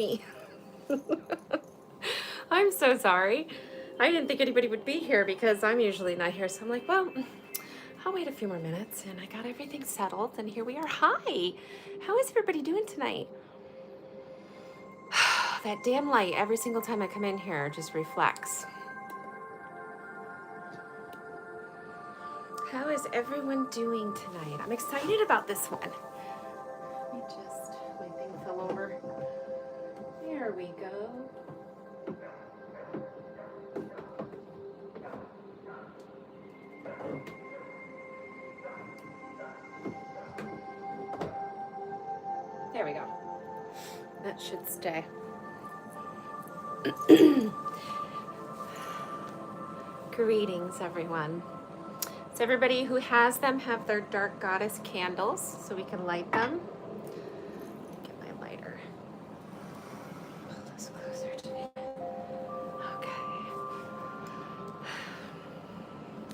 Me. I'm so sorry. I didn't think anybody would be here because I'm usually not here. So I'm like, well, I'll wait a few more minutes, and I got everything settled, and here we are. Hi. How is everybody doing tonight? That damn light every single time I come in here just reflects. How is everyone doing tonight? I'm excited about this one. Let me just, my thing fell over. There we go. There we go. That should stay. Greetings, everyone. So everybody who has them have their dark goddess candles so we can light them. Get my lighter. Pull this closer to me. Okay.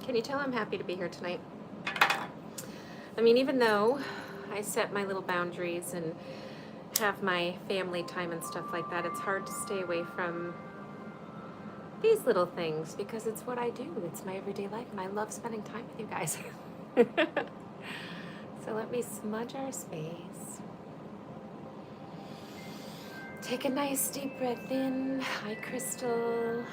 Can you tell I'm happy to be here tonight? I mean, even though I set my little boundaries and have my family time and stuff like that, it's hard to stay away from these little things because it's what I do. It's my everyday life, and I love spending time with you guys. So let me smudge our space. Take a nice deep breath in. Hi, Crystal.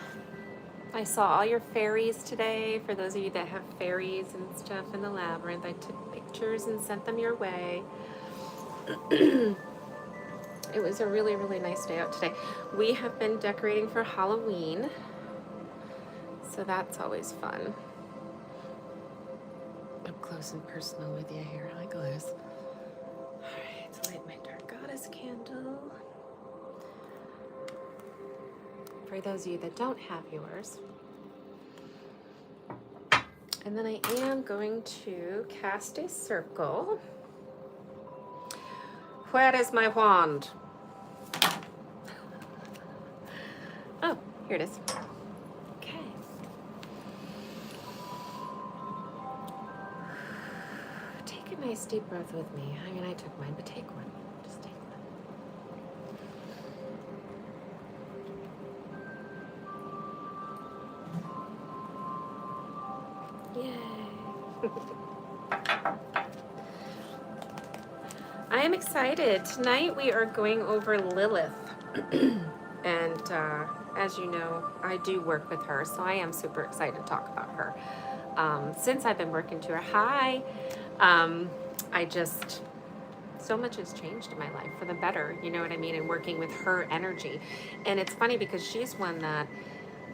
I saw all your fairies today. For those of you that have fairies and stuff in the labyrinth, I took pictures and sent them your way. It was a really, really nice day out today. We have been decorating for Halloween, so that's always fun. Up close and personal with you here. Hi, guys. All right, light my dark goddess candle. For those of you that don't have yours. And then I am going to cast a circle. Where is my wand? Oh, here it is. Okay. Take a nice deep breath with me. I mean, I took mine, but take one. Just take one. Yay. I am excited. Tonight we are going over Lilith. And as you know, I do work with her, so I am super excited to talk about her. Since I've been working to her, I just, so much has changed in my life for the better, you know what I mean, and working with her energy. And it's funny because she's one that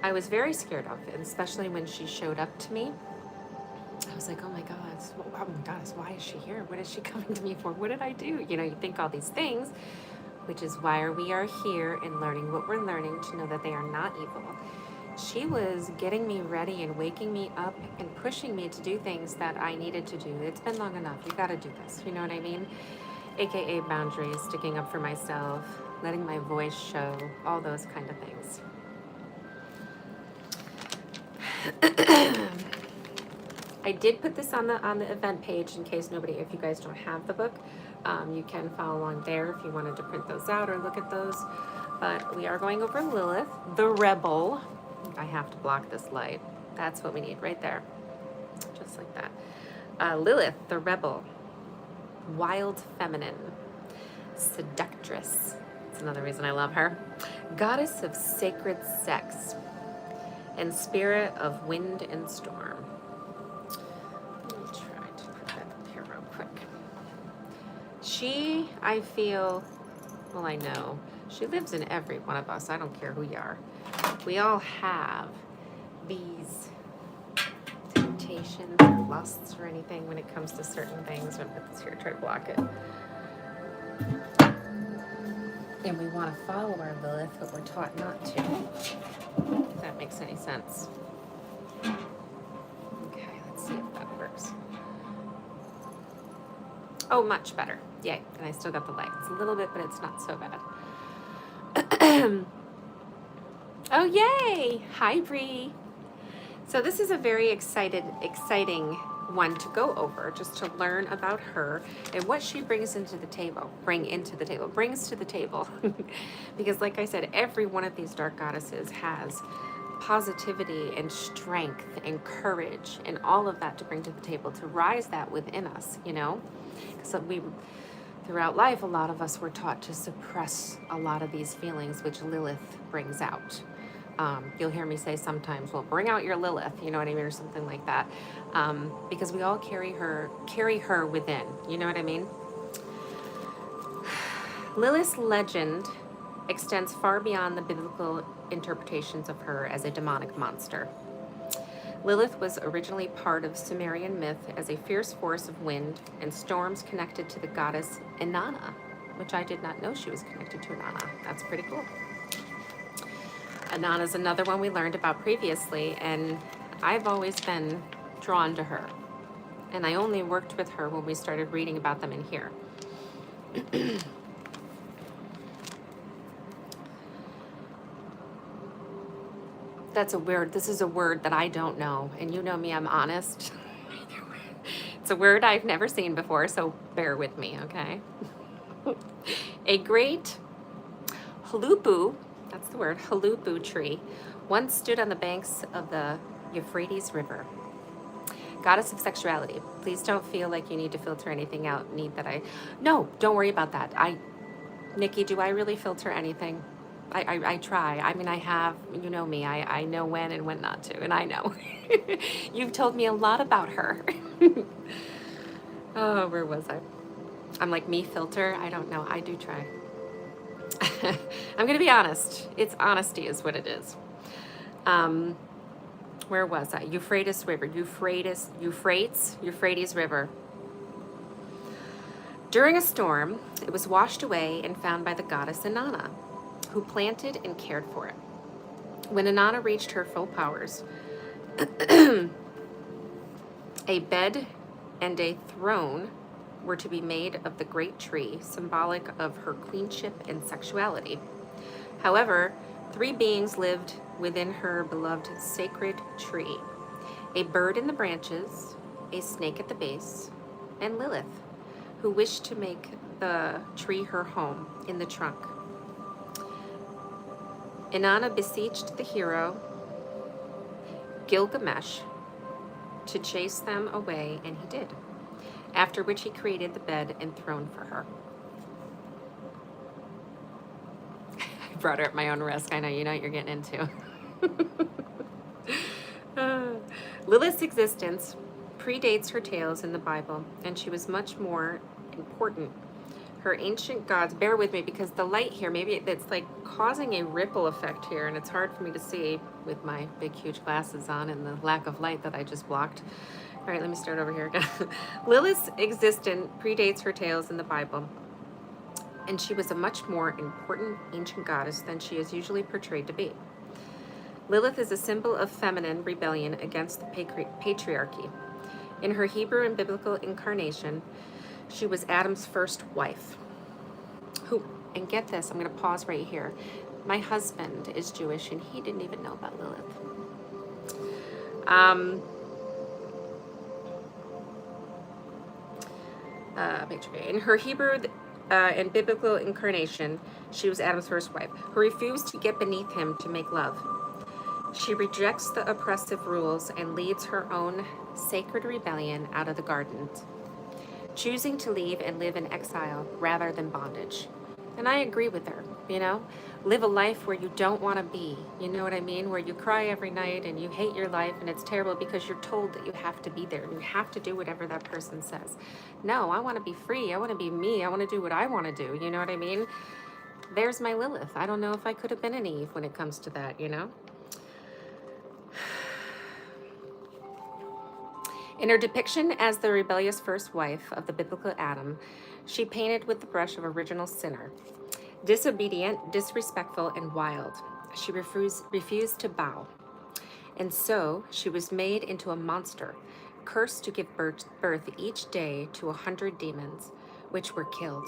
I was very scared of, and especially when she showed up to me. I was like, oh my gosh, why is she here? What is she coming to me for? What did I do? You know, you think all these things, which is why we are here and learning what we're learning to know that they are not evil. She was getting me ready and waking me up and pushing me to do things that I needed to do. It's been long enough. You got to do this. You know what I mean? AKA boundaries, sticking up for myself, letting my voice show, all those kind of things. I did put this on the event page in case if you guys don't have the book, you can follow along there if you wanted to print those out or look at those. But we are going over Lilith, the rebel. I have to block this light. That's what we need right there. Just like that. Lilith, the rebel. Wild feminine. Seductress. That's another reason I love her. Goddess of sacred sex. And spirit of wind and storm. Let me try to put that up here real quick. She, I feel, well, I know, she lives in every one of us. I don't care who you are. We all have these temptations or lusts or anything when it comes to certain things. I'm going to put this here, try to block it. And we want to follow our Lilith, but we're taught not to. If that makes any sense. Okay, let's see if that works. Oh, much better. Yay. And I still got the light. It's a little bit, but it's not so bad. Oh, yay. Hi, Bree. So this is a very exciting one to go over, just to learn about her and what she brings to the table. Because like I said, every one of these dark goddesses has positivity and strength and courage and all of that to bring to the table, to rise that within us, you know? So throughout life, a lot of us were taught to suppress a lot of these feelings, which Lilith brings out. You'll hear me say sometimes, well, bring out your Lilith, you know what I mean, or something like that. Because we all carry her within, you know what I mean? Lilith's legend extends far beyond the biblical interpretations of her as a demonic monster. Lilith was originally part of Sumerian myth as a fierce force of wind and storms connected to the goddess Inanna, which I did not know she was connected to Inanna. That's pretty cool. Inanna is another one we learned about previously, and I've always been drawn to her. And I only worked with her when we started reading about them in here. This is a word that I don't know, and you know me, I'm honest. It's a word I've never seen before, so bear with me, okay? A great halupu, that's the word, halupu tree, once stood on the banks of the Euphrates River. Goddess of sexuality, please don't feel like you need to filter anything out. No, don't worry about that. Nikki, do I really filter anything? I try. I mean, I have, you know me, I know when and when not to, and I know. You've told me a lot about her. Oh, where was I? I'm like, me filter? I don't know. I do try. I'm going to be honest. It's honesty is what it is. Where was I? Euphrates River. Euphrates River. During a storm, it was washed away and found by the goddess Inanna, who planted and cared for it. When Inanna reached her full powers, a bed and a throne were to be made of the great tree, symbolic of her queenship and sexuality. However, 3 beings lived within her beloved sacred tree: a bird in the branches, a snake at the base, and Lilith, who wished to make the tree her home in the trunk. Inanna beseeched the hero Gilgamesh to chase them away, and he did, after which he created the bed and throne for her. I brought her at my own risk. I know, you know what you're getting into. Lilith's existence predates her tales in the Bible, and she was much more important. Her ancient gods, bear with me because the light here, maybe it's like causing a ripple effect here, and it's hard for me to see with my big, huge glasses on and the lack of light that I just blocked. All right, let me start over here again. Lilith's existence predates her tales in the Bible, and she was a much more important ancient goddess than she is usually portrayed to be. Lilith is a symbol of feminine rebellion against the patriarchy. In her Hebrew and biblical incarnation, she was Adam's first wife. And get this, I'm going to pause right here. My husband is Jewish, and he didn't even know about Lilith. In her Hebrew and biblical incarnation, she was Adam's first wife, who refused to get beneath him to make love. She rejects the oppressive rules and leads her own sacred rebellion out of the gardens, choosing to leave and live in exile rather than bondage. And I agree with her, you know? Live a life where you don't want to be, you know what I mean? Where you cry every night and you hate your life and it's terrible because you're told that you have to be there and you have to do whatever that person says. No, I want to be free. I want to be me. I want to do what I want to do, you know what I mean? There's my Lilith. I don't know if I could have been an Eve when it comes to that, you know? In her depiction as the rebellious first wife of the biblical Adam, she painted with the brush of original sinner. Disobedient, disrespectful, and wild, she refused to bow. And so she was made into a monster, cursed to give birth each day to 100 demons, which were killed.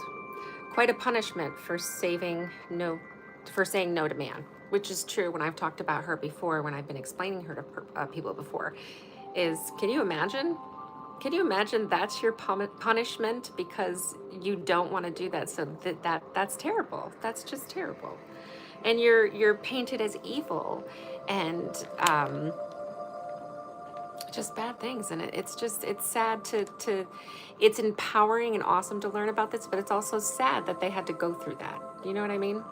Quite a punishment for saying no to man, which is true when I've talked about her before, when I've been explaining her to people before. Can you imagine? Can you imagine that's your punishment because you don't want to do that? So that's terrible. That's just terrible. And you're painted as evil and just bad things. And it's sad to it's empowering and awesome to learn about this, but it's also sad that they had to go through that. You know what I mean?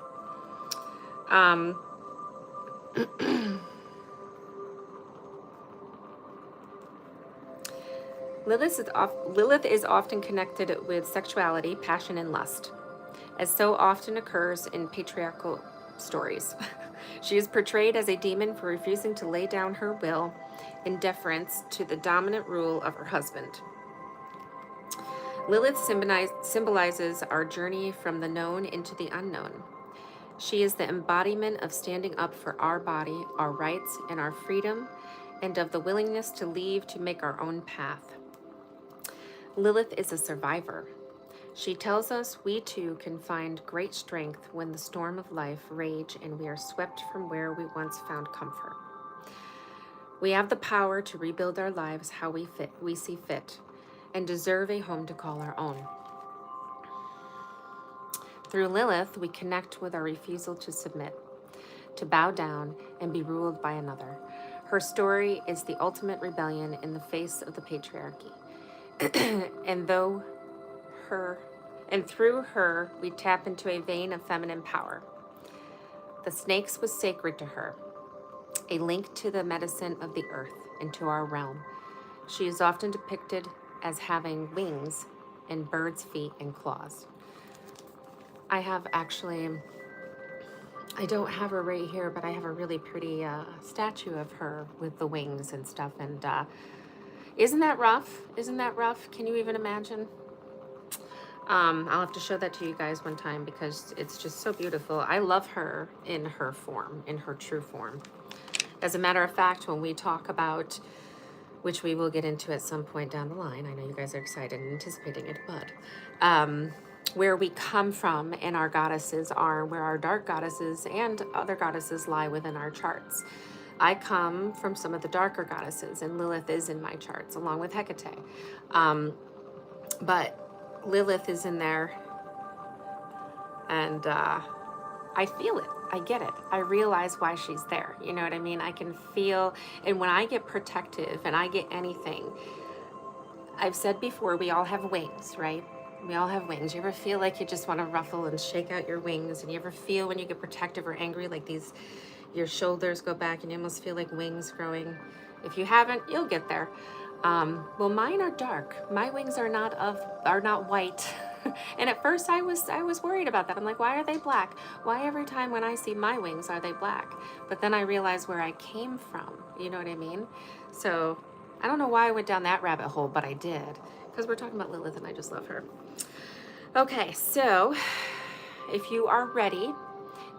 Lilith is often connected with sexuality, passion, and lust, as so often occurs in patriarchal stories. She is portrayed as a demon for refusing to lay down her will in deference to the dominant rule of her husband. Lilith symbolizes our journey from the known into the unknown. She is the embodiment of standing up for our body, our rights, and our freedom, and of the willingness to leave to make our own path. Lilith is a survivor. She tells us we too can find great strength when the storm of life rage and we are swept from where we once found comfort. We have the power to rebuild our lives how we see fit, and deserve a home to call our own. Through Lilith, we connect with our refusal to submit, to bow down and be ruled by another. Her story is the ultimate rebellion in the face of the patriarchy. And through her, we tap into a vein of feminine power. The snakes was sacred to her, a link to the medicine of the earth and to our realm. She is often depicted as having wings and bird's feet and claws. I don't have her right here, but I have a really pretty statue of her with the wings and stuff. And isn't that rough? Isn't that rough? Can you even imagine? I'll have to show that to you guys one time because it's just so beautiful. I love her in her form, in her true form. As a matter of fact, when we talk about, which we will get into at some point down the line, I know you guys are excited and anticipating it, but where we come from and our goddesses are, where our dark goddesses and other goddesses lie within our charts. I come from some of the darker goddesses, and Lilith is in my charts, along with Hecate. But Lilith is in there, and I feel it. I get it. I realize why she's there. You know what I mean? I can feel, and when I get protective and I get anything, I've said before, we all have wings, right? We all have wings. You ever feel like you just want to ruffle and shake out your wings? And you ever feel when you get protective or angry, like your shoulders go back and you almost feel like wings growing? If you haven't, you'll get there. Well, mine are dark. My wings are not white. And at first I was worried about that. I'm like, why are they black? Why every time when I see my wings are they black? But then I realized where I came from. You know what I mean? So I don't know why I went down that rabbit hole, but I did, because we're talking about Lilith and I just love her. Okay, so if you are ready,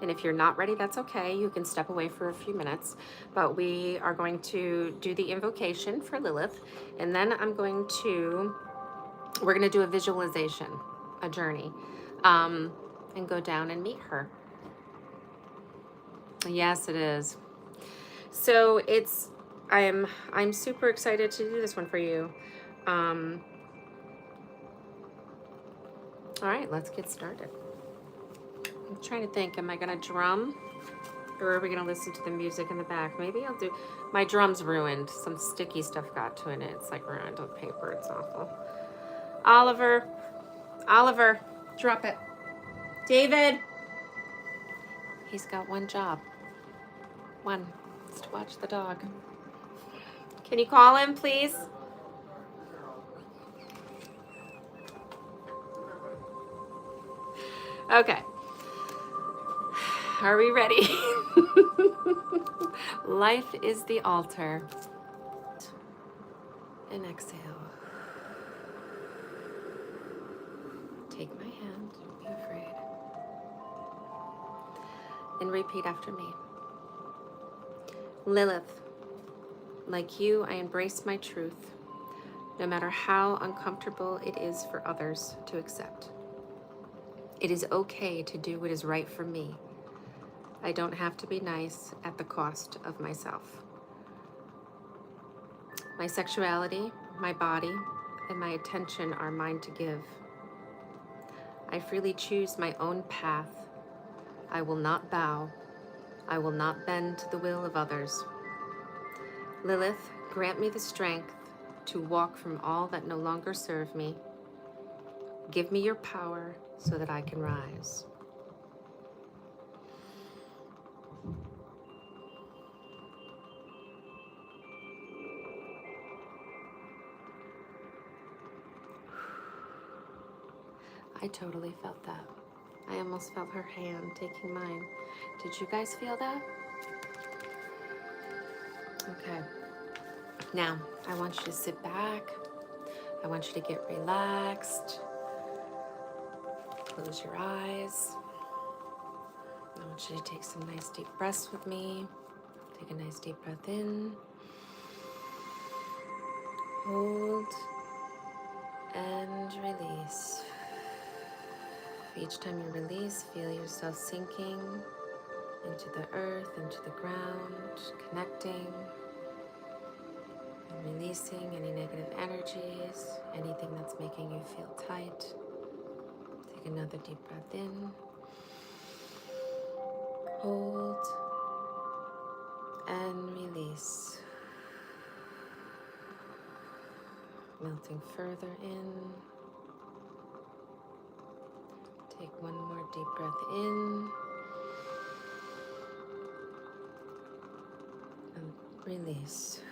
and if you're not ready, that's okay. You can step away for a few minutes, but we are going to do the invocation for Lilith, and then we're going to do a visualization, a journey, and go down and meet her. Yes, it is. So I'm super excited to do this one for you. All right, let's get started. I'm trying to think, am I gonna drum or are we gonna listen to the music in the back? Maybe I'll do, my drum's ruined. Some sticky stuff got to it. It's like ruined with paper, it's awful. Oliver, drop it. David, he's got one job. One, it's to watch the dog. Can you call him, please? Okay. Are we ready? Life is the altar. And exhale. Take my hand, don't be afraid. And repeat after me. Lilith, like you, I embrace my truth, no matter how uncomfortable it is for others to accept. It is okay to do what is right for me. I don't have to be nice at the cost of myself. My sexuality, my body, and my attention are mine to give. I freely choose my own path. I will not bow. I will not bend to the will of others. Lilith, grant me the strength to walk from all that no longer serve me. Give me your power so that I can rise. I totally felt that. I almost felt her hand taking mine. Did you guys feel that? Okay. Now, I want you to sit back. I want you to get relaxed. Close your eyes. I want you to take some nice deep breaths with me. Take a nice deep breath in. Hold and release. Each time you release, feel yourself sinking into the earth, into the ground, connecting and releasing any negative energies, anything that's making you feel tight. Take another deep breath in. Hold and release. Melting further in. Take one more deep breath in. And release.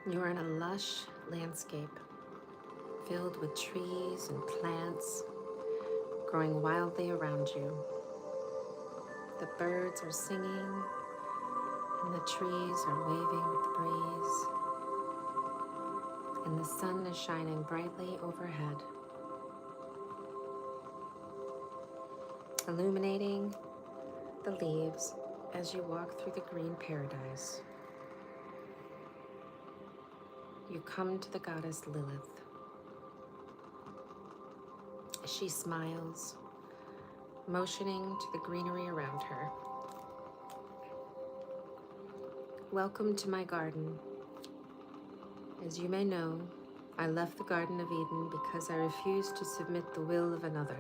You are in a lush landscape filled with trees and plants growing wildly around you. The birds are singing and the trees are waving with the breeze, and the sun is shining brightly overhead, illuminating the leaves as you walk through the green paradise. You come to the goddess Lilith. She smiles, motioning to the greenery around her. Welcome to my garden. As you may know, I left the Garden of Eden because I refused to submit the will of another.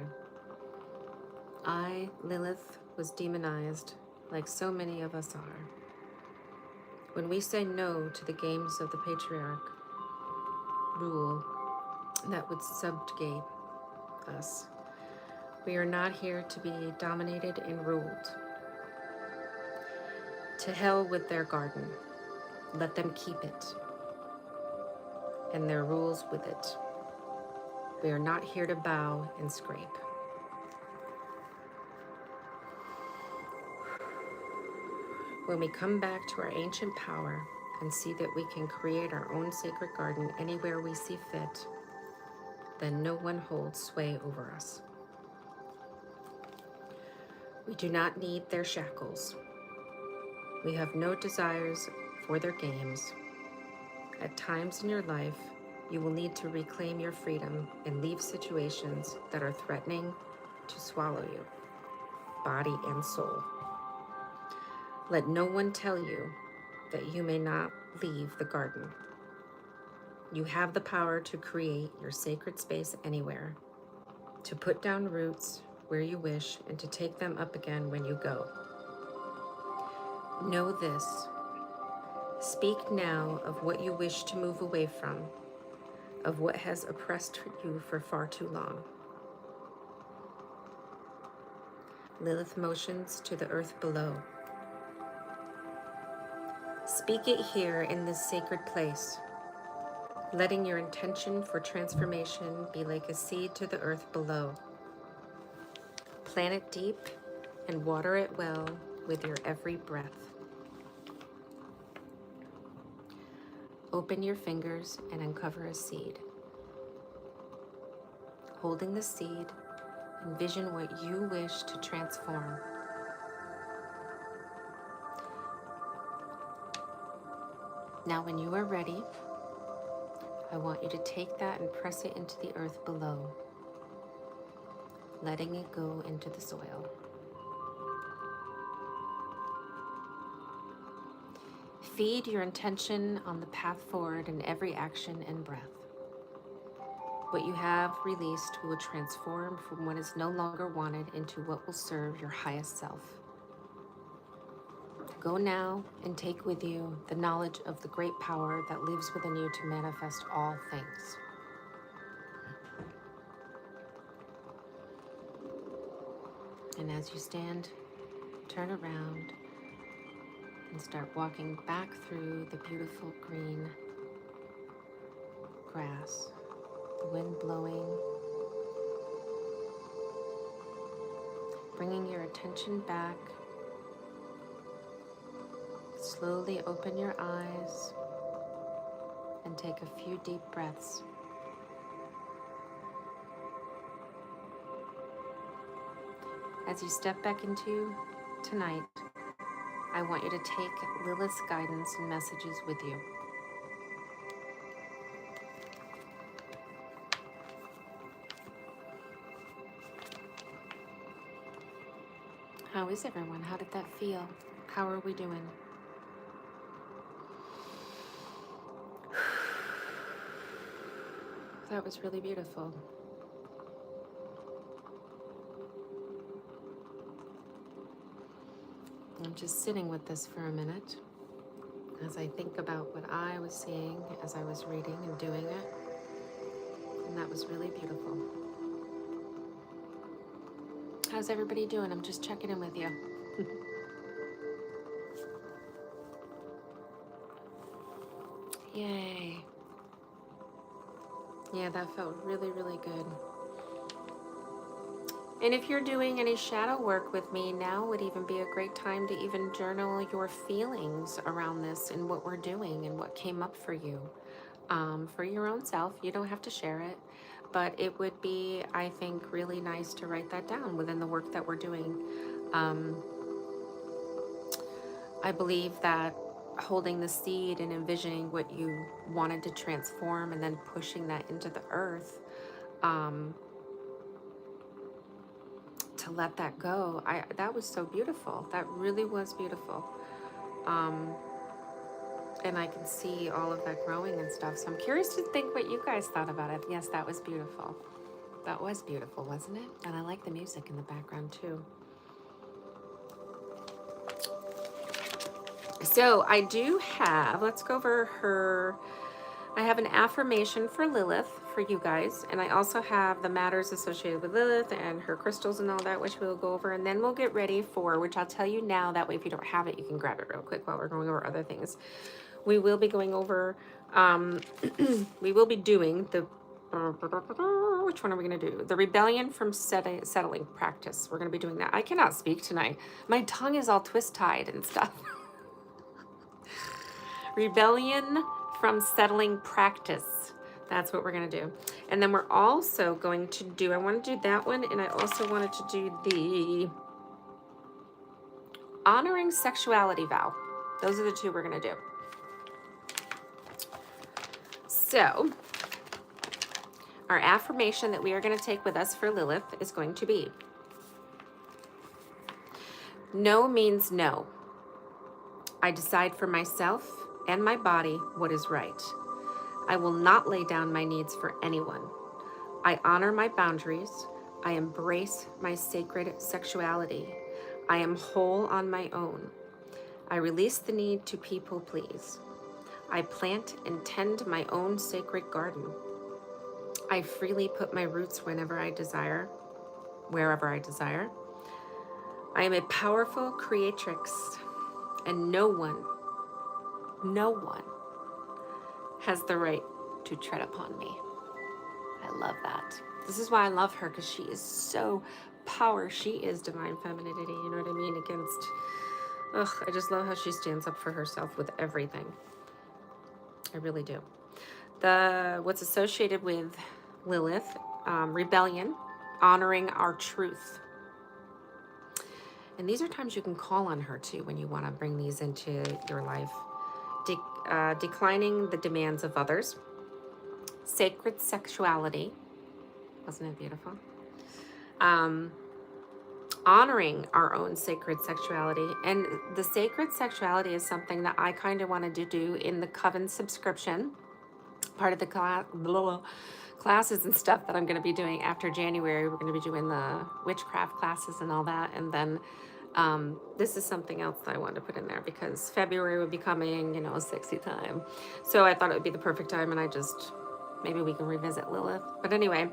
I, Lilith, was demonized, like so many of us are. When we say no to the games of the patriarch rule that would subjugate us, we are not here to be dominated and ruled. To hell with their garden. Let them keep it, and their rules with it. We are not here to bow and scrape. When we come back to our ancient power and see that we can create our own sacred garden anywhere we see fit, then no one holds sway over us. We do not need their shackles. We have no desires for their games. At times in your life, you will need to reclaim your freedom and leave situations that are threatening to swallow you, body and soul. Let no one tell you that you may not leave the garden. You have the power to create your sacred space anywhere, to put down roots where you wish and to take them up again when you go. Know this. Speak now of what you wish to move away from, of what has oppressed you for far too long. Lilith motions to the earth below. Speak it here in this sacred place, letting your intention for transformation be like a seed to the earth below. Plant it deep and water it well with your every breath. Open your fingers and uncover a seed. Holding the seed, envision what you wish to transform. Now, when you are ready, I want you to take that and press it into the earth below. letting it go into the soil. Feed your intention on the path forward in every action and breath. What you have released will transform from what is no longer wanted into what will serve your highest self. Go now and take with you the knowledge of the great power that lives within you to manifest all things. And as you stand, turn around and start walking back through the beautiful green grass, the wind blowing, bringing your attention back. Slowly open your eyes and take a few deep breaths. As you step back into tonight, I want you to take Lilith's guidance and messages with you. How is everyone? How did that feel? How are we doing? That was really beautiful. I'm just sitting with this for a minute as I think about what I was seeing as I was reading and doing it. And that was really beautiful. How's everybody doing? I'm just checking in with you. Yay. Yeah, that felt really, really good. And if you're doing any shadow work with me, now would even be a great time to even journal your feelings around this and what we're doing and what came up for you. For your own self, you don't have to share it, but it would be, I think, really nice to write that down within the work that we're doing. I believe that holding the seed and envisioning what you wanted to transform and then pushing that into the earth, to let that go, that was so beautiful. That really was beautiful. And I can see all of that growing and stuff. So I'm curious to think what you guys thought about it. Yes, that was beautiful. That was beautiful, wasn't it? And I like the music in the background too. So I do have, let's go over her. I have an affirmation for Lilith for you guys. And I also have the matters associated with Lilith and her crystals and all that, which we'll go over. And then we'll get ready for, which I'll tell you now. That way, if you don't have it, you can grab it real quick while we're going over other things. We will be going over, we will be doing the, which one are we going to do? The rebellion from settling practice. We're going to be doing that. I cannot speak tonight. My tongue is all twist-tied and stuff. Rebellion from settling practice. That's what we're going to do. And then we're also going to do, I want to do that one, and I also wanted to do the honoring sexuality vow. Those are the two we're going to do. So, our affirmation that we are going to take with us for Lilith is going to be, no means no. I decide for myself and my body what is right. I will not lay down my needs for anyone. I honor my boundaries. I embrace my sacred sexuality. I am whole on my own. I release the need to people please. I plant and tend my own sacred garden. I freely put my roots wherever I desire. I am a powerful creatrix, and no one has the right to tread upon me. I love that. This is why I love her, because she is so power. She is divine femininity, you know what I mean? I just love how she stands up for herself with everything. I really do. What's associated with Lilith, rebellion, honoring our truth. And these are times you can call on her too when you want to bring these into your life. Declining the demands of others. Sacred sexuality. Wasn't it beautiful? Um, honoring our own sacred sexuality. And the sacred sexuality is something that I kind of wanted to do in the Coven subscription, part of the classes and stuff that I'm going to be doing after January. We're going to be doing the witchcraft classes and all that. And then this is something else that I wanted to put in there because February would be coming, you know, a sexy time. So I thought it would be the perfect time, and maybe we can revisit Lilith. But anyway,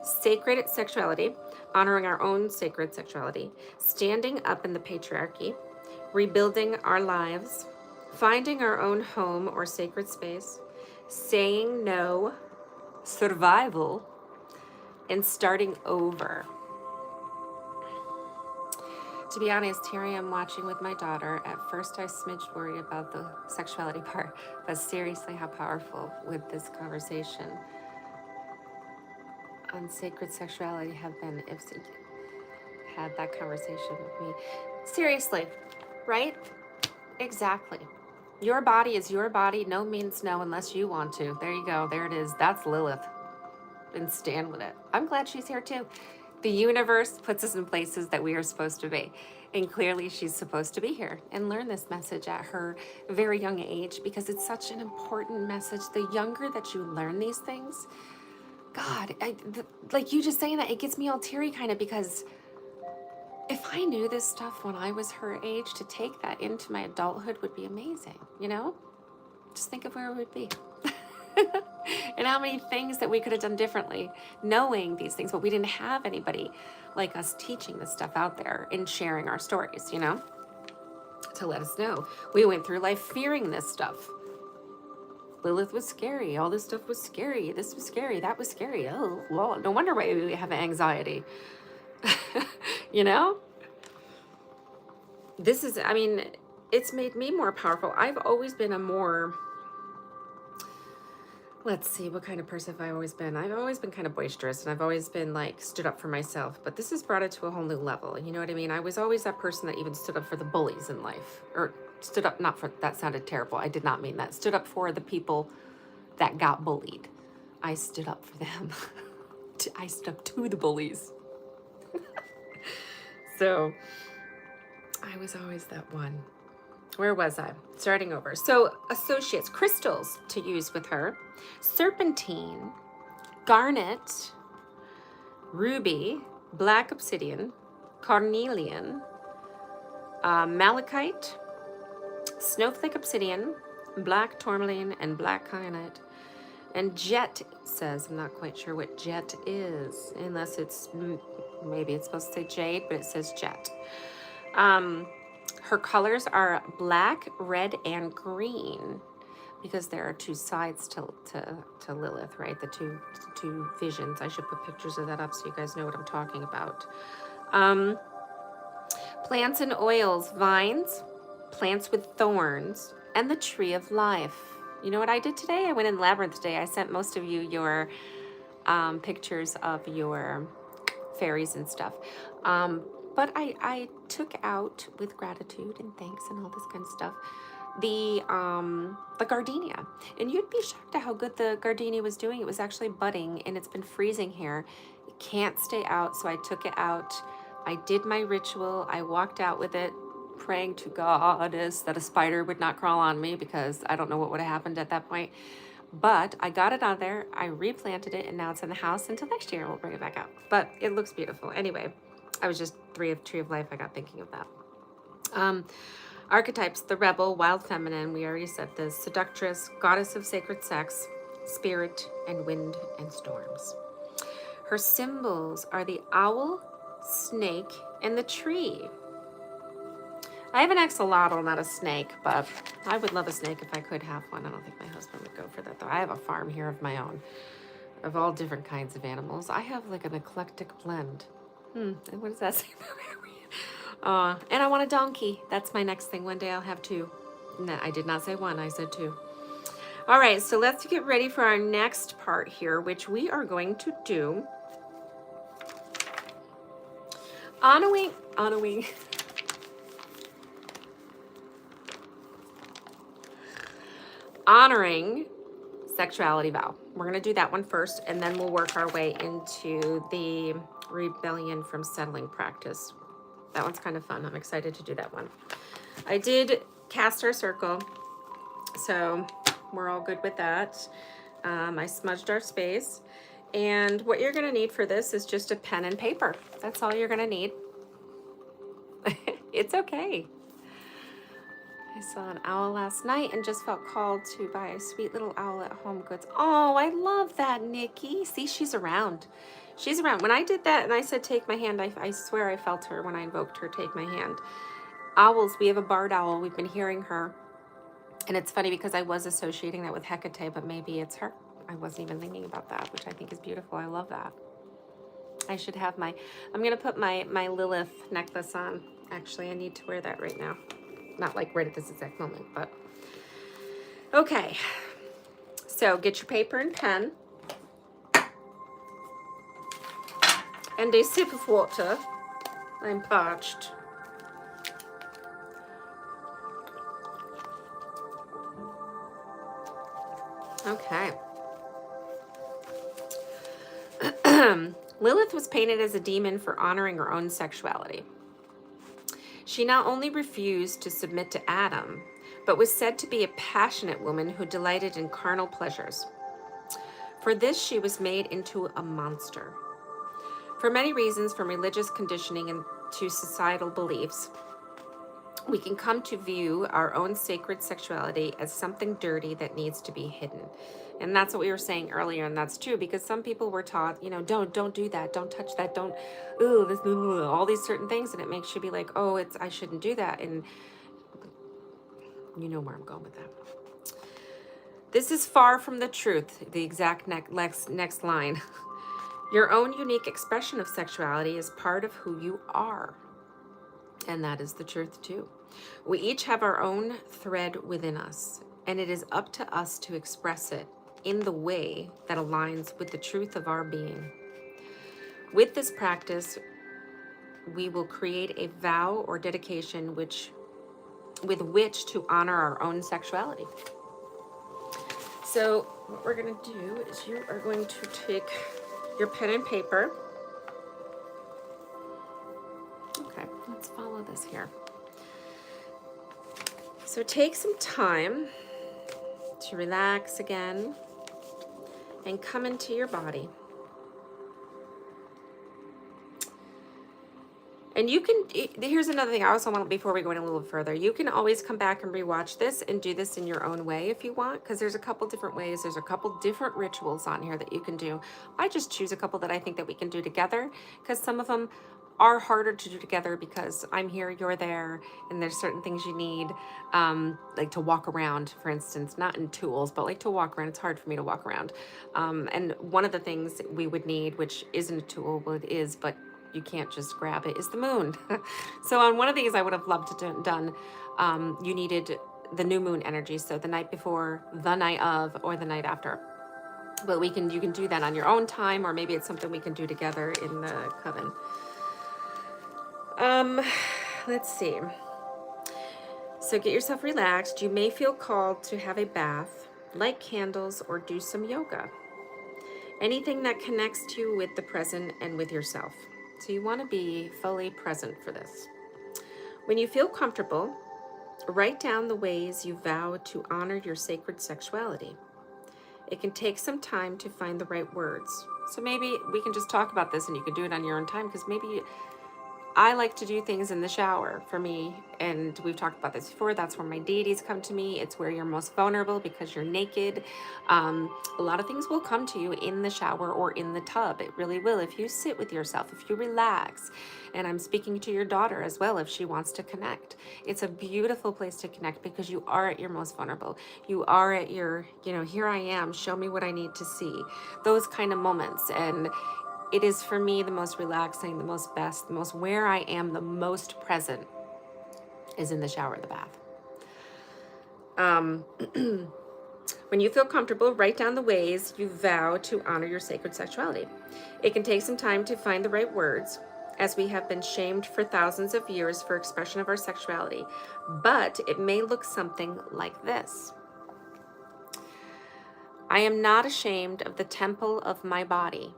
sacred sexuality, honoring our own sacred sexuality, standing up in the patriarchy, rebuilding our lives, finding our own home or sacred space, saying no, survival, and starting over. To be honest, here I am watching with my daughter. At first I smidged worried about the sexuality part, but seriously, how powerful would this conversation on sacred sexuality have been if you had that conversation with me? Seriously, right? Exactly. Your body is your body. No means no unless you want to. There you go. There it is. That's Lilith. And stand with it. I'm glad she's here too. The universe puts us in places that we are supposed to be. And clearly she's supposed to be here and learn this message at her very young age because it's such an important message. The younger that you learn these things, God, like you just saying that, it gets me all teary kind of because if I knew this stuff when I was her age, to take that into my adulthood would be amazing, you know? Just think of where it would be. And how many things that we could have done differently knowing these things, but we didn't have anybody like us teaching this stuff out there and sharing our stories, you know, to let us know. We went through life fearing this stuff. Lilith was scary. All this stuff was scary. This was scary. That was scary. Oh, well, no wonder why we have anxiety. You know? This is, I mean, it's made me more powerful. I've always been a more... Let's see, what kind of person have I always been? I've always been kind of boisterous, and I've always been like stood up for myself, but this has brought it to a whole new level. You know what I mean? I was always that person that even stood up for the bullies in life, or stood up, not for, that sounded terrible. I did not mean that. Stood up for the people that got bullied. I stood up for them. I stood up to the bullies. So I was always that one. Where was I? Starting over. So associates, crystals to use with her: serpentine, garnet, ruby, black obsidian, carnelian, malachite, snowflake obsidian, black tourmaline, and black kyanite. And jet says, I'm not quite sure what jet is, unless it's, maybe it's supposed to say jade, but it says jet. Her colors are black, red, and green, because there are two sides to Lilith, right? The two visions. I should put pictures of that up so you guys know what I'm talking about. Plants and oils, vines, plants with thorns, and the tree of life. You know what I did today? I went in Labyrinth today. I sent most of you your pictures of your fairies and stuff. But I took out, with gratitude and thanks and all this kind of stuff, the gardenia. And you'd be shocked at how good the gardenia was doing. It was actually budding, and it's been freezing here. It can't stay out, so I took it out. I did my ritual. I walked out with it, praying to Goddess that a spider would not crawl on me, because I don't know what would have happened at that point. But I got it out of there. I replanted it, and now it's in the house until next year. We'll bring it back out. But it looks beautiful. Anyway, I was just Tree of Life. I got thinking of that. Archetypes: the rebel, wild feminine. We already said this. Seductress, goddess of sacred sex, spirit, and wind and storms. Her symbols are the owl, snake, and the tree. I have an axolotl, not a snake, but I would love a snake if I could have one. I don't think my husband would go for that, though. I have a farm here of my own, of all different kinds of animals. I have like an eclectic blend. And what does that say about me? And I want a donkey. That's my next thing. One day I'll have two. No, I did not say one. I said two. All right, so let's get ready for our next part here, which we are going to do honoring sexuality vow. We're going to do that one first, and then we'll work our way into the rebellion from settling practice. That one's kind of fun. I'm excited to do that one. I did cast our circle, so we're all good with that. I smudged our space. And what you're going to need for this is just a pen and paper. That's all you're going to need. It's okay. I saw an owl last night and just felt called to buy a sweet little owl at Home Goods. Oh, I love that, Nikki. See, she's around. She's around. When I did that and I said, take my hand, I swear I felt her when I invoked her, take my hand. Owls, we have a barred owl. We've been hearing her. And it's funny because I was associating that with Hecate, but maybe it's her. I wasn't even thinking about that, which I think is beautiful. I love that. I should have I'm going to put my Lilith necklace on. Actually, I need to wear that right now. Not like right at this exact moment, but okay. So get your paper and pen and a sip of water. I'm parched. Okay. Lilith was painted as a demon for honoring her own sexuality. She not only refused to submit to Adam, but was said to be a passionate woman who delighted in carnal pleasures. For this, she was made into a monster. For many reasons, from religious conditioning and to societal beliefs, we can come to view our own sacred sexuality as something dirty that needs to be hidden. And that's what we were saying earlier, and that's true, because some people were taught, don't do that, don't touch that, don't, all these certain things, and it makes you be like, oh, I shouldn't do that, and you know where I'm going with that. This is far from the truth, the exact next line. Your own unique expression of sexuality is part of who you are. And that is the truth too. We each have our own thread within us, and it is up to us to express it in the way that aligns with the truth of our being. With this practice, we will create a vow or dedication with which to honor our own sexuality. So what we're going to do is you are going to take your pen and paper. Okay, let's follow this here. So take some time to relax again and come into your body. And you can, here's another thing I also want, before we go in a little further, you can always come back and rewatch this and do this in your own way if you want, because there's a couple different ways. There's a couple different rituals on here that you can do. I just choose a couple that I think that we can do together, because some of them are harder to do together because I'm here, you're there, and there's certain things you need, like to walk around, for instance, not in tools, but like to walk around. It's hard for me to walk around. And one of the things we would need, which isn't a tool, well, it is, but you can't just grab it, is the moon. So on one of these I would have loved to done, you needed the new moon energy, so the night before, the night of, or the night after. But you can do that on your own time, or maybe it's something we can do together in the coven. Let's see. So get yourself relaxed. You may feel called to have a bath, light candles, or do some yoga. Anything that connects you with the present and with yourself. So you want to be fully present for this. When you feel comfortable, write down the ways you vow to honor your sacred sexuality. It can take some time to find the right words. So maybe we can just talk about this and you can do it on your own time, because maybe I like to do things in the shower for me, and we've talked about this before. That's where my deities come to me. It's where you're most vulnerable because you're naked. A lot of things will come to you in the shower or in the tub. It really will. If you sit with yourself, if you relax, and I'm speaking to your daughter as well if she wants to connect. It's a beautiful place to connect because you are at your most vulnerable. You are at your, here I am, show me what I need to see. Those kind of moments. And it is for me the most relaxing, the most best, the most where I am the most present is in the shower or the bath. When you feel comfortable, write down the ways you vow to honor your sacred sexuality. It can take some time to find the right words, as we have been shamed for thousands of years for expression of our sexuality, but it may look something like this. I am not ashamed of the temple of my body.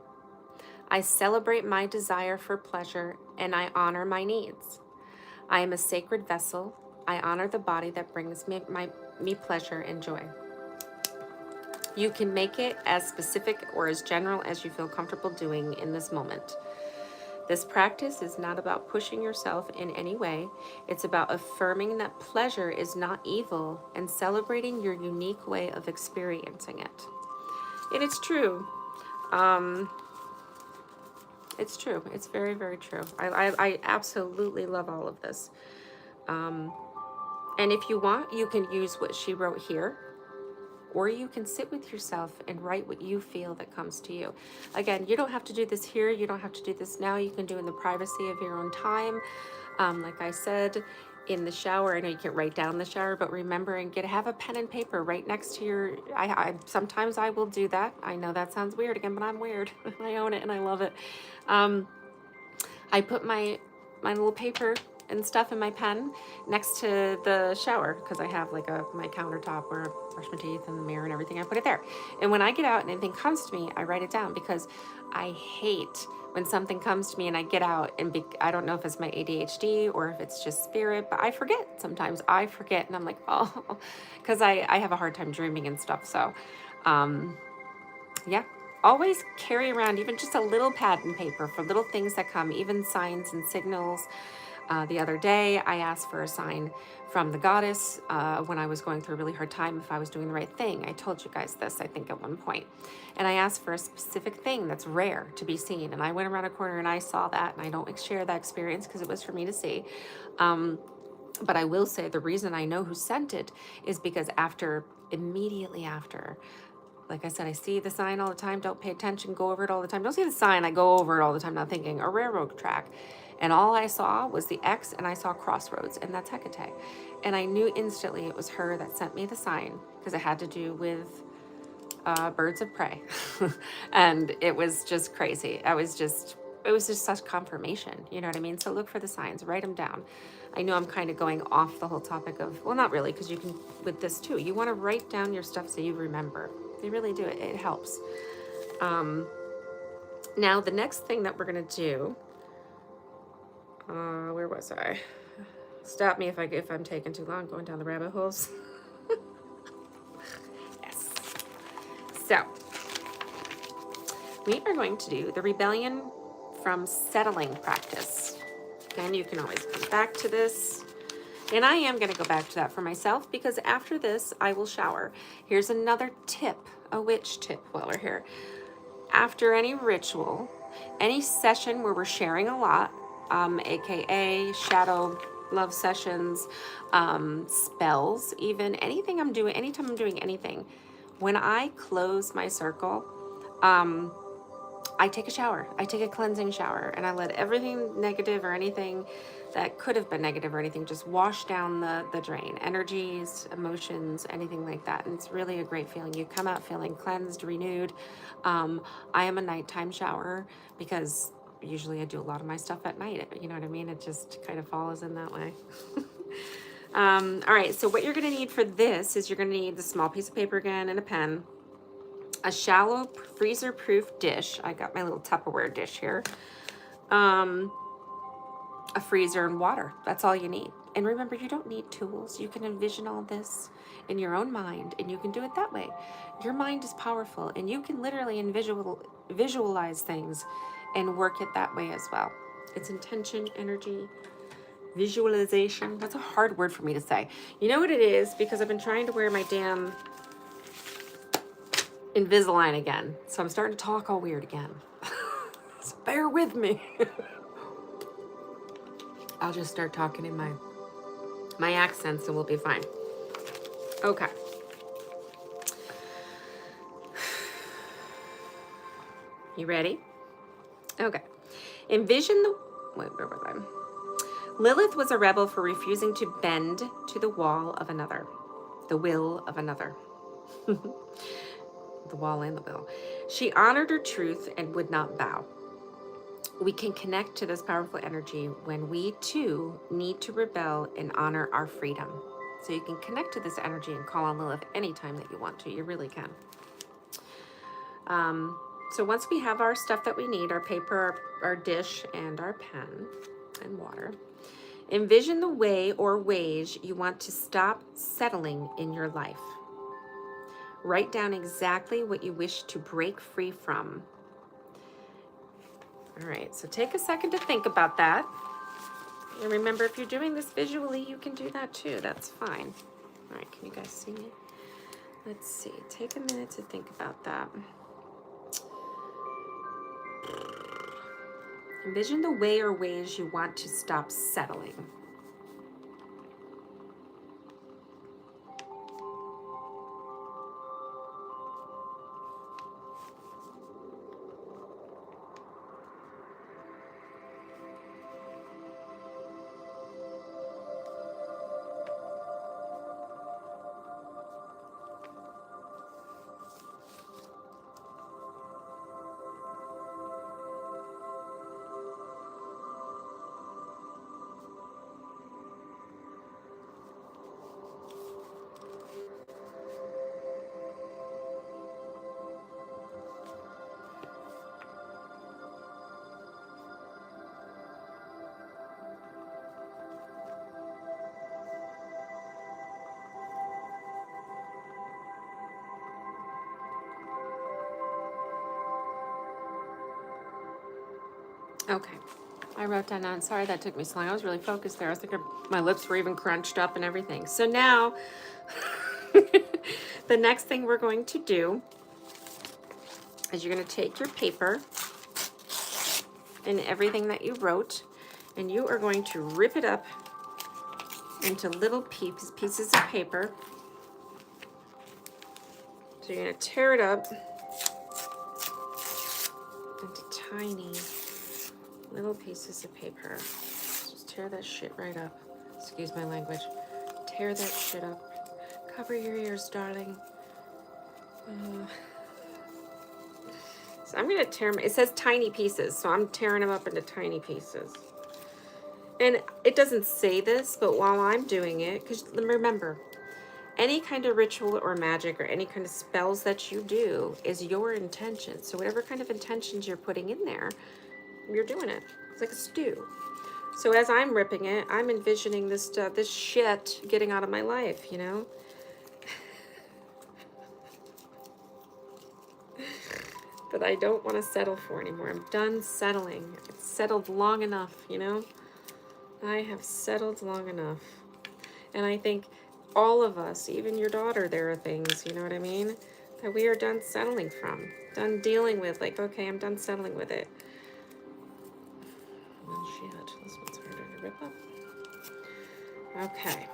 I celebrate my desire for pleasure and I honor my needs. I am a sacred vessel. I honor the body that brings me pleasure and joy. You can make it as specific or as general as you feel comfortable doing in this moment. This practice is not about pushing yourself in any way. It's about affirming that pleasure is not evil and celebrating your unique way of experiencing it. And it's true. It's true. It's very, very true. I absolutely love all of this. And if you want, you can use what she wrote here, or you can sit with yourself and write what you feel that comes to you. Again, you don't have to do this here. You don't have to do this now. You can do it in the privacy of your own time. Like I said, in the shower. I know you can't write down in the shower, but remember and have a pen and paper right next to your, sometimes I will do that. I know that sounds weird again, but I'm weird. I own it and I love it. I put my little paper and stuff in my pen next to the shower because I have like my countertop where I brush my teeth and the mirror and everything. I put it there. And when I get out and anything comes to me, I write it down because I hate when something comes to me and I get out and I don't know if it's my ADHD or if it's just spirit, but I forget sometimes. I forget and I'm like, oh, because I have a hard time dreaming and stuff. So, yeah. Always carry around even just a little pad and paper for little things that come, even signs and signals. The other day, I asked for a sign from the goddess when I was going through a really hard time if I was doing the right thing. I told you guys this, I think, at one point. And I asked for a specific thing that's rare to be seen. And I went around a corner and I saw that. And I don't share that experience because it was for me to see. But I will say the reason I know who sent it is because immediately after, like I said, I see the sign all the time. Don't pay attention. Go over it all the time. Don't see the sign. I go over it all the time, not thinking a railroad track. And all I saw was the X and I saw crossroads, and that's Hecate. And I knew instantly it was her that sent me the sign because it had to do with birds of prey. And it was just crazy. It was just such confirmation. You know what I mean? So look for the signs, write them down. I know I'm kind of going off the whole topic of, well, not really, because you can with this too. You want to write down your stuff so you remember. You really do. It helps. Now, the next thing that we're going to do, where was I? Stop me if I'm taking too long going down the rabbit holes. Yes. So, we are going to do the rebellion from settling practice. Again, you can always come back to this. And I am going to go back to that for myself because after this, I will shower. Here's another tip, a witch tip while we're here. After any ritual, any session where we're sharing a lot, aka shadow love sessions, spells, even anything I'm doing, anytime I'm doing anything, when I close my circle, I take a shower. I take a cleansing shower and I let everything negative or anything that could have been negative or anything just wash down the drain. Energies, emotions, anything like that. And it's really a great feeling. You come out feeling cleansed, renewed. I am a nighttime shower because usually I do a lot of my stuff at night. You know what I mean? It just kind of follows in that way. All right, so what you're going to need for this is you're going to need the small piece of paper again and a pen. A shallow freezer-proof dish. I got my little Tupperware dish here. A freezer and water. That's all you need. And remember, you don't need tools. You can envision all this in your own mind, and you can do it that way. Your mind is powerful, and you can literally visualize things and work it that way as well. It's intention, energy, visualization. That's a hard word for me to say. You know what it is? Because I've been trying to wear my damn Invisalign again. So I'm starting to talk all weird again. So bear with me. I'll just start talking in my accents and we'll be fine. Okay. You ready? Okay. Envision where was I? Lilith was a rebel for refusing to bend to the will of another. The will of another. The wall and the will. She honored her truth and would not bow. We can connect to this powerful energy when we too need to rebel and honor our freedom. So you can connect to this energy and call on Lilith anytime that you want to. You really can. So once we have our stuff that we need, our paper, our dish, and our pen and water, envision the way or ways you want to stop settling in your life. Write down exactly what you wish to break free from. All right, so take a second to think about that. And remember, if you're doing this visually, you can do that too. That's fine. All right, can you guys see me? Let's see. Take a minute to think about that. Envision the way or ways you want to stop settling. Okay, I wrote down on. Sorry that took me so long. I was really focused there. I was thinking my lips were even crunched up and everything. So now, the next thing we're going to do is you're going to take your paper and everything that you wrote, and you are going to rip it up into little pieces of paper. So you're going to tear it up into tiny little pieces of paper. Just tear that shit right up. Excuse my language. Tear that shit up. Cover your ears, darling. So I'm gonna tear them. It says tiny pieces, so I'm tearing them up into tiny pieces. And it doesn't say this, but while I'm doing it, because remember, any kind of ritual or magic or any kind of spells that you do is your intention. So whatever kind of intentions you're putting in there, you're doing it. It's like a stew. So as I'm ripping it, I'm envisioning this stuff, this shit getting out of my life, you know? That I don't want to settle for anymore. I'm done settling. I've settled long enough, you know? I have settled long enough. And I think all of us, even your daughter, there are things, you know what I mean? That we are done settling from. Done dealing with, like, okay, I'm done settling with it. Oh shit, this one's harder to rip up. Okay.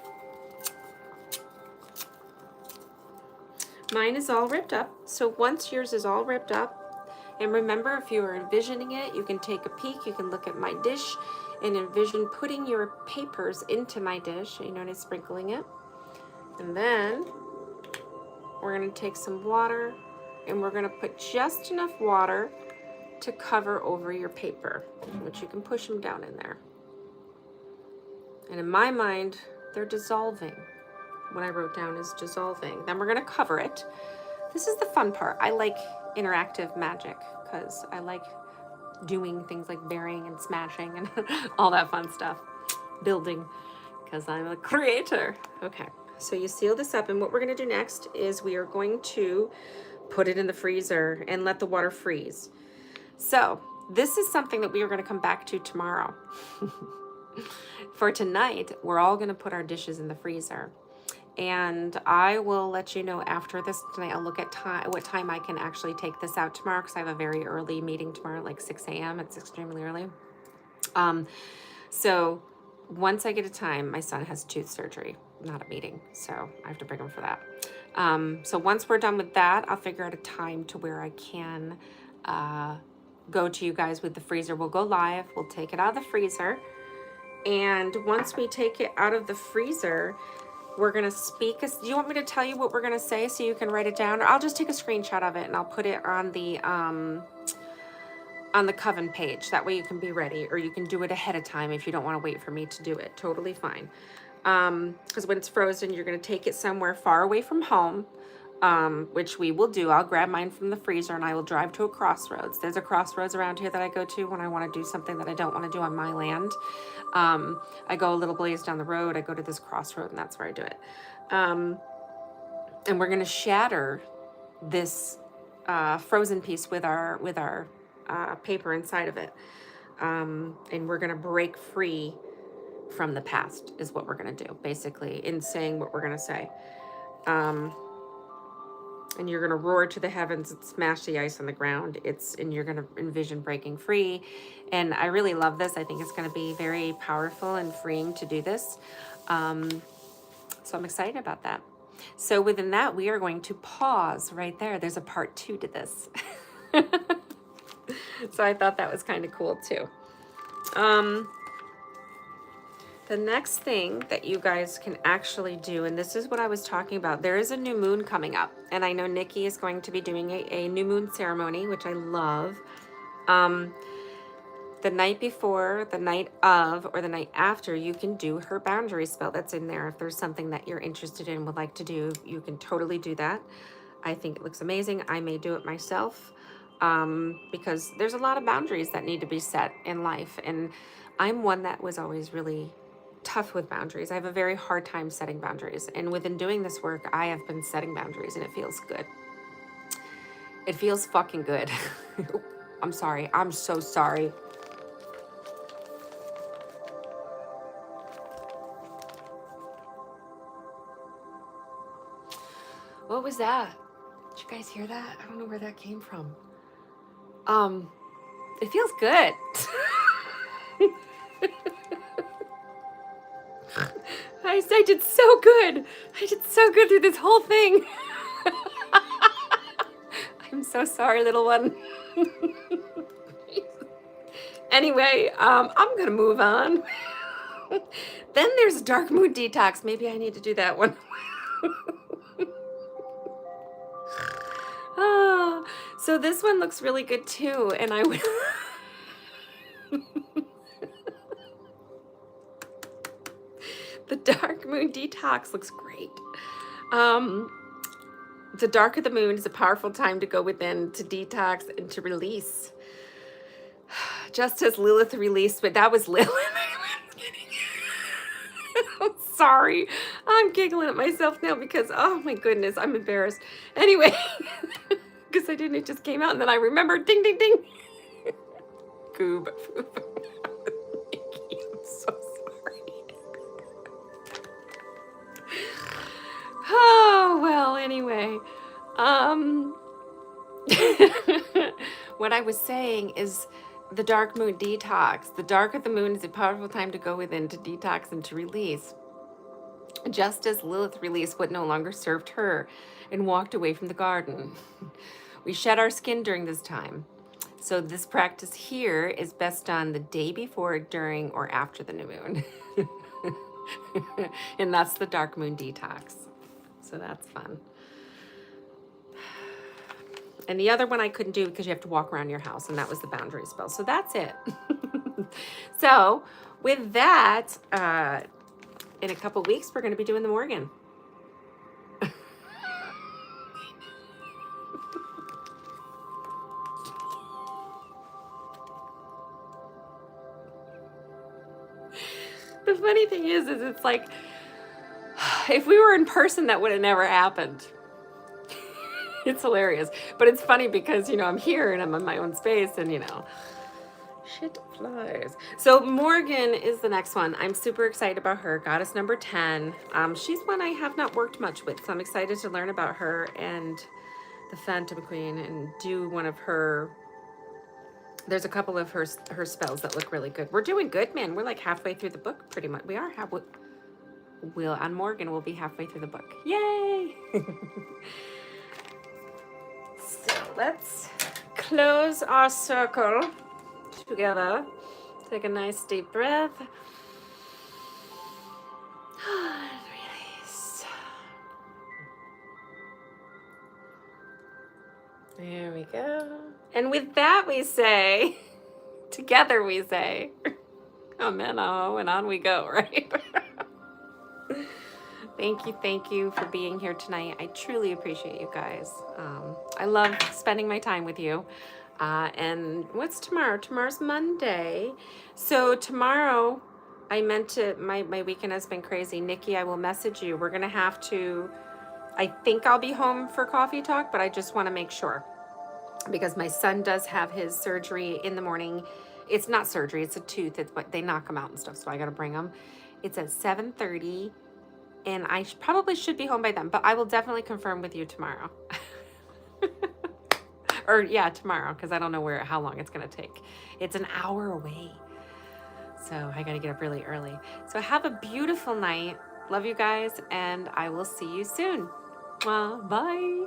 Mine is all ripped up. So once yours is all ripped up, and remember, if you are envisioning it, you can take a peek, you can look at my dish and envision putting your papers into my dish, you know, and sprinkling it. And then we're gonna take some water and we're gonna put just enough water to cover over your paper, which you can push them down in there. And in my mind, they're dissolving. What I wrote down is dissolving. Then we're gonna cover it. This is the fun part. I like interactive magic because I like doing things like burying and smashing and all that fun stuff. Building, because I'm a creator. Okay, so you seal this up, and what we're gonna do next is we are going to put it in the freezer and let the water freeze. So this is something that we are going to come back to tomorrow. For tonight, we're all going to put our dishes in the freezer. And I will let you know after this tonight. I'll look at what time I can actually take this out tomorrow, because I have a very early meeting tomorrow, like 6 a.m. It's extremely early. So once I get a time, my son has tooth surgery, not a meeting. So I have to bring him for that. So once we're done with that, I'll figure out a time to where I can go to you guys with the freezer. We'll go live. We'll take it out of the freezer. And once we take it out of the freezer, we're going to speak. Do you want me to tell you what we're going to say so you can write it down? Or I'll just take a screenshot of it and I'll put it on the Coven page. That way you can be ready, or you can do it ahead of time if you don't want to wait for me to do it. Totally fine. Because when it's frozen, you're going to take it somewhere far away from home. which we will do. I'll grab mine from the freezer and I will drive to a crossroads. There's a crossroads around here that I go to when I want to do something that I don't want to do on my land. I go a little ways down the road. I go to this crossroad and that's where I do it. And we're going to shatter this frozen piece with our paper inside of it. And we're going to break free from the past is what we're going to do, basically, in saying what we're going to say. And you're going to roar to the heavens and smash the ice on the ground. And you're going to envision breaking free. And I really love this. I think it's going to be very powerful and freeing to do this. So I'm excited about that. So within that, we are going to pause right there. There's a part 2 to this. So I thought that was kind of cool too. The next thing that you guys can actually do, and this is what I was talking about, there is a new moon coming up. And I know Nikki is going to be doing a new moon ceremony, which I love. The night before, the night of, or the night after, you can do her boundary spell that's in there. If there's something that you're interested in, would like to do, you can totally do that. I think it looks amazing. I may do it myself because there's a lot of boundaries that need to be set in life. And I'm one that was always really tough with boundaries. I have a very hard time setting boundaries. And within doing this work, I have been setting boundaries and it feels good. It feels fucking good. I'm sorry. I'm so sorry. What was that? Did you guys hear that? I don't know where that came from. It feels good. I did so good. I did so good through this whole thing. I'm so sorry, little one. Anyway, I'm gonna move on. Then there's Dark Moon Detox. Maybe I need to do that one. Oh, so this one looks really good too, and I would. The Dark Moon Detox looks great. The dark of the moon is a powerful time to go within, to detox, and to release. Just as Lilith released, but that was Lilith. I'm sorry. I'm giggling at myself now because, oh my goodness, I'm embarrassed. Anyway, because it just came out and then I remembered, ding, ding, ding. Goob. I'm so sorry. Oh, well, anyway. What I was saying is the dark moon detox. The dark of the moon is a powerful time to go within, to detox and to release. Just as Lilith released what no longer served her and walked away from the garden. We shed our skin during this time. So this practice here is best done the day before, during, or after the new moon. And that's the dark moon detox. So that's fun. And the other one I couldn't do because you have to walk around your house, and that was the boundary spell. So that's it. So with that, in a couple weeks, we're going to be doing the Morgan. The funny thing is it's like, if we were in person, that would have never happened. It's hilarious. But it's funny because, I'm here and I'm in my own space and, shit flies. So Morgan is the next one. I'm super excited about her. Goddess number 10. She's one I have not worked much with. So I'm excited to learn about her and the Phantom Queen and do one of her. There's a couple of her spells that look really good. We're doing good, man. We're like halfway through the book pretty much. We are halfway. On Morgan, we'll be halfway through the book. Yay! So let's close our circle together. Take a nice deep breath. And release. There we go. And with that we say, together we say, amen, oh, and on we go, right? Thank you for being here tonight. I truly appreciate you guys. I love spending my time with you. And what's tomorrow? Tomorrow's Monday. So tomorrow, I meant to, my weekend has been crazy. Nikki, I will message you. We're going to have to, I think I'll be home for coffee talk, but I just want to make sure because my son does have his surgery in the morning. It's not surgery, it's a tooth. It's what they knock him out and stuff. So I got to bring him. It's at 7:30 and I probably should be home by then, but I will definitely confirm with you tomorrow. Or yeah, tomorrow, because I don't know how long it's going to take. It's an hour away. So I got to get up really early. So have a beautiful night. Love you guys, and I will see you soon. Bye.